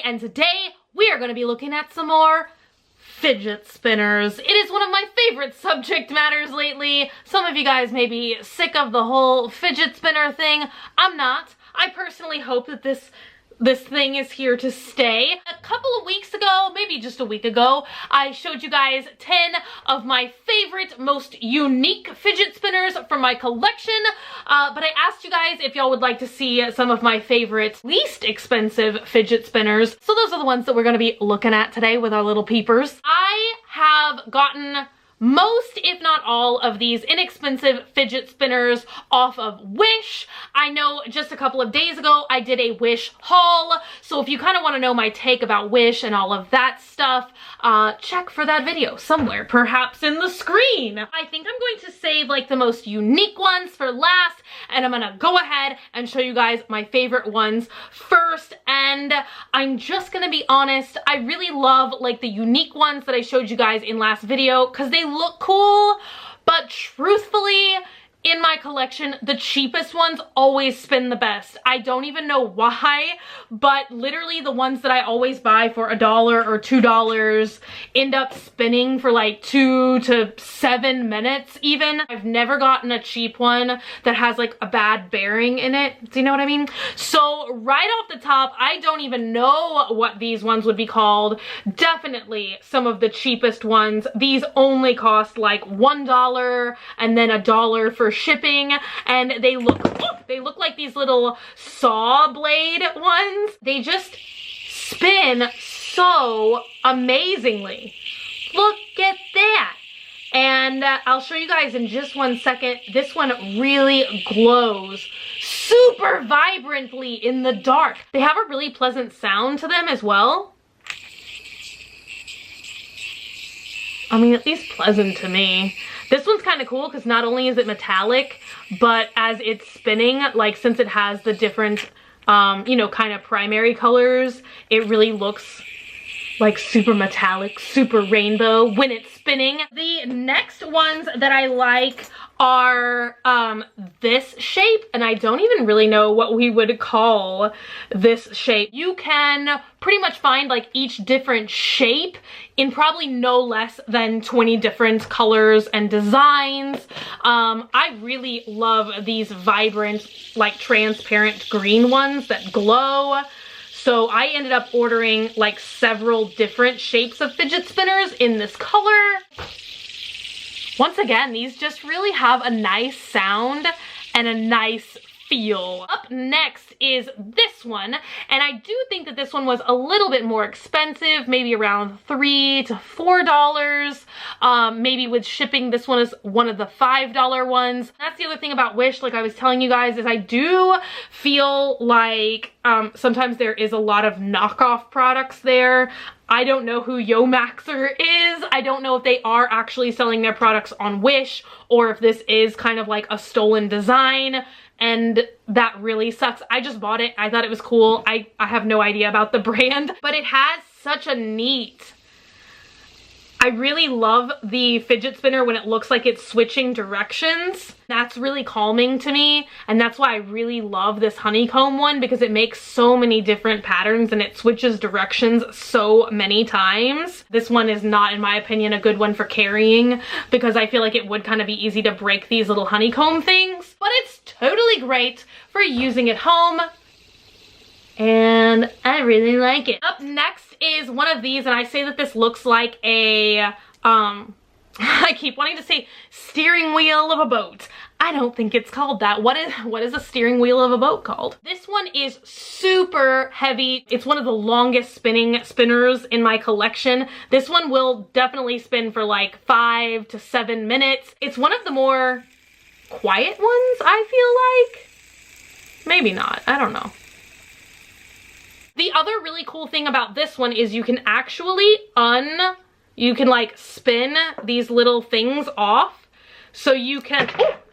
and today we are going to be looking at some more fidget spinners. It is one of my favorite subject matters lately. Some of you guys may be sick of the whole fidget spinner thing. I'm not. I personally hope that this thing is here to stay. A couple of weeks ago, maybe just a week ago, I showed you guys 10 of my favorite, most unique fidget spinners from my collection, but I asked you guys if y'all would like to see some of my favorite, least expensive fidget spinners. So those are the ones that we're gonna be looking at today with our little peepers. I have gotten most, if not all, of these inexpensive fidget spinners off of Wish. I know just a couple of days ago I did a Wish haul, so if you kind of want to know my take about Wish and all of that stuff, check for that video somewhere, perhaps in the screen. I think I'm going to save like the most unique ones for last, and I'm gonna go ahead and show you guys my favorite ones first. And I'm just gonna be honest, I really love like the unique ones that I showed you guys in last video because they look cool, but truthfully, in my collection, the cheapest ones always spin the best. I don't even know why, but literally the ones that I always buy for $1 or $2 end up spinning for like 2 to 7 minutes even. I've never gotten a cheap one that has like a bad bearing in it. Do you know what I mean? So right off the top, I don't even know what these ones would be called. Definitely some of the cheapest ones. These only cost like $1 and then $1 for shipping, and they look like these little saw blade ones. They just spin so amazingly. Look at that. And I'll show you guys in just one second. This one really glows super vibrantly in the dark. They have a really pleasant sound to them as well. I mean, at least pleasant to me. This one's kind of cool because not only is it metallic, but as it's spinning, like since it has the different, you know, kind of primary colors, it really looks like super metallic, super rainbow when it's spinning. The next ones that I like are this shape, and I don't even really know what we would call this shape. You can pretty much find like each different shape in probably no less than 20 different colors and designs. I really love these vibrant, like transparent green ones that glow. So I ended up ordering like several different shapes of fidget spinners in this color. Once again, these just really have a nice sound and a nice feel. Up next is this one, and I do think that this one was a little bit more expensive, maybe around $3 to $4. Maybe with shipping, this one is one of the $5 ones. That's the other thing about Wish, like I was telling you guys, is I do feel like sometimes there is a lot of knockoff products there. I don't know who Yomaxer is. I don't know if they are actually selling their products on Wish or if this is kind of like a stolen design, and that really sucks. I just bought it. I thought it was cool. I have no idea about the brand, but it has such a neat... I really love the fidget spinner when it looks like it's switching directions. That's really calming to me, and that's why I really love this Honeycomb one, because it makes so many different patterns and it switches directions so many times. This one is not, in my opinion, a good one for carrying because I feel like it would kind of be easy to break these little honeycomb things, but it's totally great for using at home, and I really like it. Up next is one of these, and I say that this looks like a, I keep wanting to say steering wheel of a boat. I don't think it's called that. What is a steering wheel of a boat called? This one is super heavy. It's one of the longest spinning spinners in my collection. This one will definitely spin for like 5 to 7 minutes. It's one of the more quiet ones, I feel like. Maybe not, I don't know. The other really cool thing about this one is you can actually you can like spin these little things off. So you can,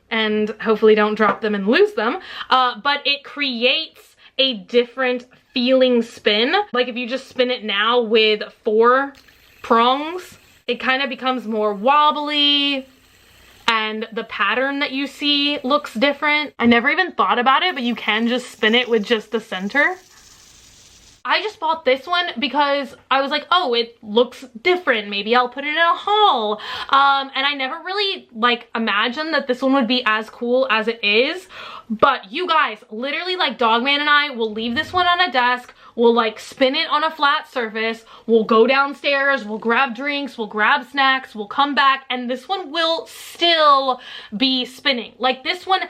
and hopefully don't drop them and lose them, but it creates a different feeling spin. Like if you just spin it now with 4 prongs, it kind of becomes more wobbly, and the pattern that you see looks different. I never even thought about it, but you can just spin it with just the center. I just bought this one because I was like, oh, it looks different. Maybe I'll put it in a haul. And I never really like imagined that this one would be as cool as it is. But you guys, literally like Dogman and I will leave this one on a desk. We'll like spin it on a flat surface. We'll go downstairs. We'll grab drinks. We'll grab snacks. We'll come back and this one will still be spinning. Like this one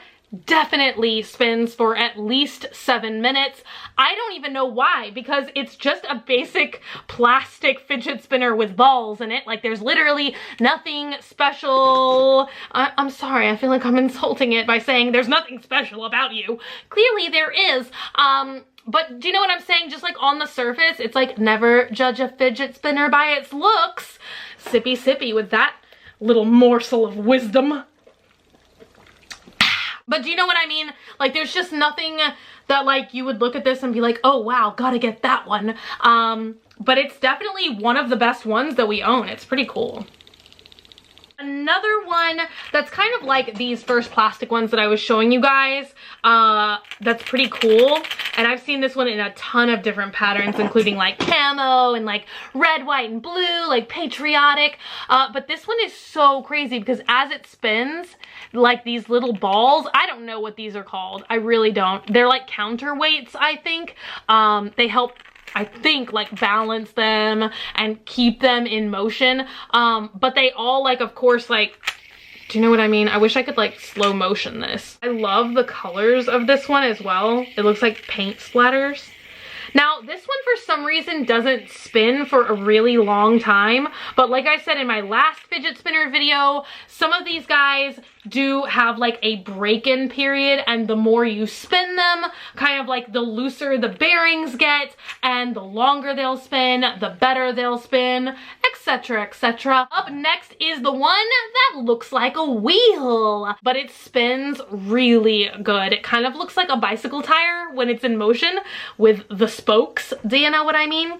definitely spins for at least 7 minutes. I don't even know why, because it's just a basic plastic fidget spinner with balls in it. Like there's literally nothing special. I'm sorry, I feel like I'm insulting it by saying there's nothing special about you. Clearly there is. But do you know what I'm saying? Just like on the surface, it's like never judge a fidget spinner by its looks. Sippy sippy with that little morsel of wisdom. But do you know what I mean? Like there's just nothing that like you would look at this and be like, oh wow, gotta get that one. But it's definitely one of the best ones that we own. It's pretty cool. Another one that's kind of like these first plastic ones that I was showing you guys, that's pretty cool. And I've seen this one in a ton of different patterns, including like camo and like red, white, and blue, like patriotic. But this one is so crazy because as it spins, like these little balls, I don't know what these are called. I really don't. They're like counterweights, I think. They help, I think, like balance them and keep them in motion. But they all like, of course, like, do you know what I mean? I wish I could like slow motion this. I love the colors of this one as well. It looks like paint splatters. Now, this one for some reason doesn't spin for a really long time, but like I said in my last fidget spinner video, some of these guys do have like a break-in period, and the more you spin them, kind of like the looser the bearings get, and the longer they'll spin, the better they'll spin, etc, etc. Up next is the one that looks like a wheel, but it spins really good. It kind of looks like a bicycle tire when it's in motion with the spokes. Do you know what I mean?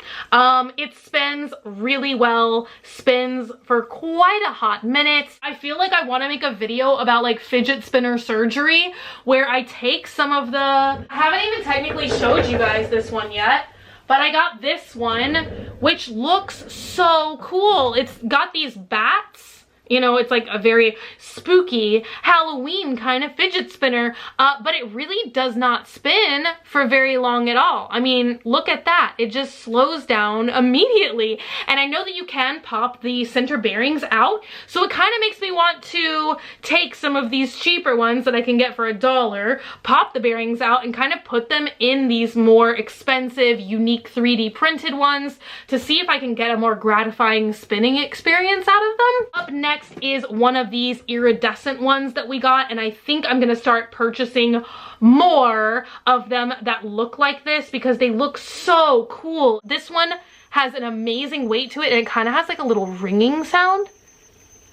It spins really well, spins for quite a hot minute. I feel like I want to make a video about like fidget spinner surgery where I take some of the, I haven't even technically showed you guys this one yet, but I got this one, which looks so cool. It's got these bats. You know, it's like a very spooky Halloween kind of fidget spinner, but it really does not spin for very long at all. I mean, look at that. It just slows down immediately. And I know that you can pop the center bearings out, so it kind of makes me want to take some of these cheaper ones that I can get for $1, pop the bearings out, and kind of put them in these more expensive, unique 3D printed ones to see if I can get a more gratifying spinning experience out of them. Up next is one of these iridescent ones that we got, and I think I'm gonna start purchasing more of them that look like this because they look so cool. This one has an amazing weight to it, and it kind of has like a little ringing sound.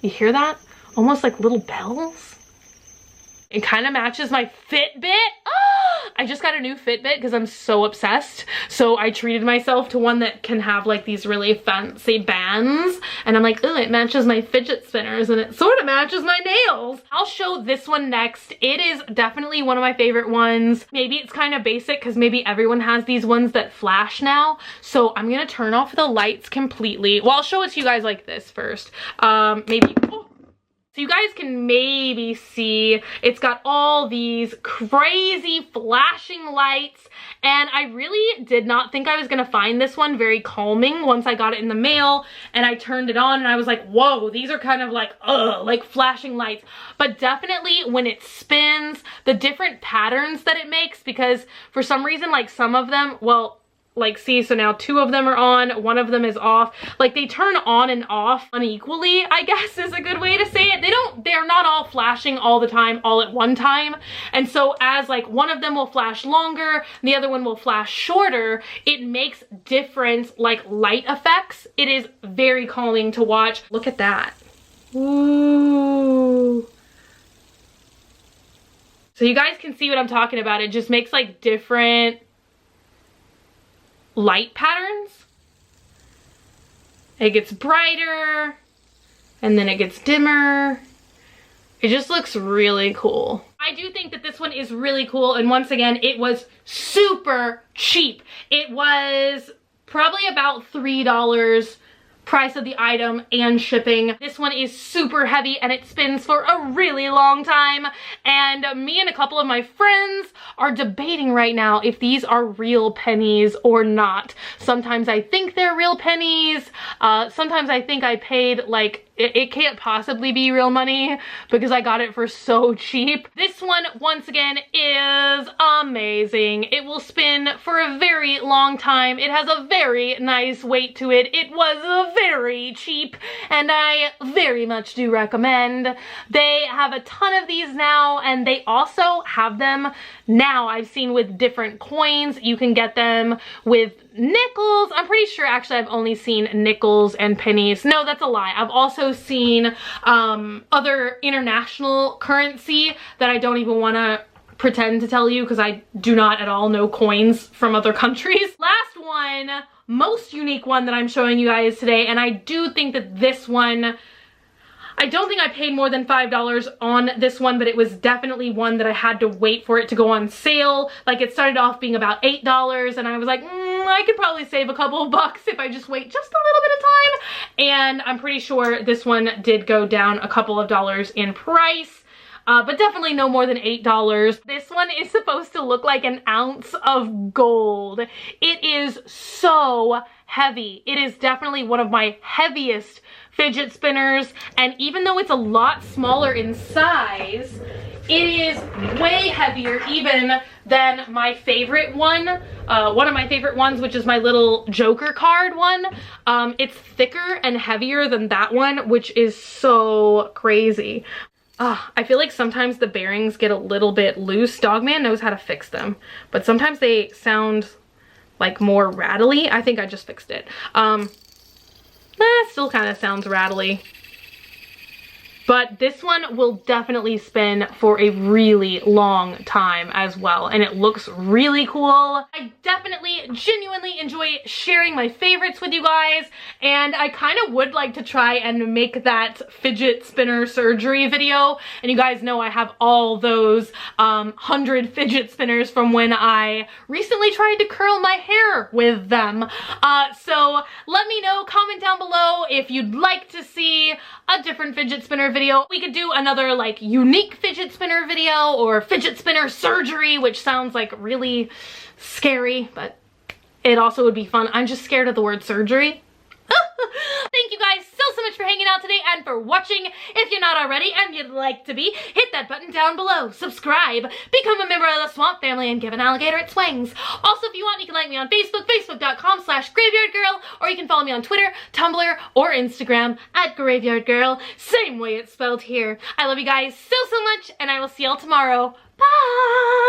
You hear that? Almost like little bells. It kind of matches my Fitbit. I just got a new Fitbit because I'm so obsessed. So I treated myself to one that can have like these really fancy bands. And I'm like, oh, it matches my fidget spinners and it sort of matches my nails. I'll show this one next. It is definitely one of my favorite ones. Maybe it's kind of basic because maybe everyone has these ones that flash now. So I'm going to turn off the lights completely. Well, I'll show it to you guys like this first. Maybe... Oh. So you guys can maybe see it's got all these crazy flashing lights, and I really did not think I was gonna find this one very calming once I got it in the mail and I turned it on and I was like, whoa, these are kind of like, ugh, like flashing lights. But definitely when it spins, the different patterns that it makes, because for some reason, like some of them, well, like see, so now 2 of them are on, 1 of them is off. Like they turn on and off unequally, I guess is a good way to say it. They're not all flashing all the time, all at one time. And so as like one of them will flash longer, the other one will flash shorter, it makes different like light effects. It is very calming to watch. Look at that. Ooh. So you guys can see what I'm talking about. It just makes like different light patterns. It gets brighter and then it gets dimmer. It just looks really cool. I do think that this one is really cool, and once again, it was super cheap. It was probably about $3 price of the item and shipping. This one is super heavy and it spins for a really long time, and me and a couple of my friends are debating right now if these are real pennies or not. Sometimes I think they're real pennies, sometimes I think I paid like it can't possibly be real money because I got it for so cheap. This one, once again, is amazing. It will spin for a very long time. It has a very nice weight to it. It was very cheap, and I very much do recommend. They have a ton of these now, and they also have them now I've seen with different coins. You can get them with nickels. I'm pretty sure actually I've only seen nickels and pennies. No, that's a lie. I've also seen other international currency that I don't even want to pretend to tell you because I do not at all know coins from other countries. Last one, most unique one that I'm showing you guys today, and I do think that this one, I don't think I paid more than $5 on this one, but it was definitely one that I had to wait for it to go on sale. Like, it started off being about $8 and I was like, I could probably save a couple of bucks if I just wait just a little bit of time. And I'm pretty sure this one did go down a couple of dollars in price. But definitely no more than $8. This one is supposed to look like an ounce of gold. It is so heavy. It is definitely one of my heaviest fidget spinners, and even though it's a lot smaller in size, it is way heavier even than my favorite one. One of my favorite ones, which is my little Joker card one. It's thicker and heavier than that one, which is so crazy. I feel like sometimes the bearings get a little bit loose. Dogman knows how to fix them, but sometimes they sound like more rattly. I think I just fixed it. Still kind of sounds rattly. But this one will definitely spin for a really long time as well, and it looks really cool. I definitely genuinely enjoy sharing my favorites with you guys, and I kind of would like to try and make that fidget spinner surgery video. And you guys know I have all those 100 fidget spinners from when I recently tried to curl my hair with them. So let me know, comment down below if you'd like to see a different fidget spinner video. We could do another like unique fidget spinner video or fidget spinner surgery, which sounds like really scary, but it also would be fun. I'm just scared of the word surgery. Thank you guys so much for hanging out today and for watching. If you're not already and you'd like to be, hit that button down below, subscribe, become a member of the Swamp Family, and give an alligator its wings. Also, if you want, you can like me on Facebook, facebook.com/graveyardgirl, or you can follow me on Twitter, Tumblr, or Instagram at graveyardgirl, same way it's spelled here. I love you guys so much, and I will see y'all tomorrow. Bye!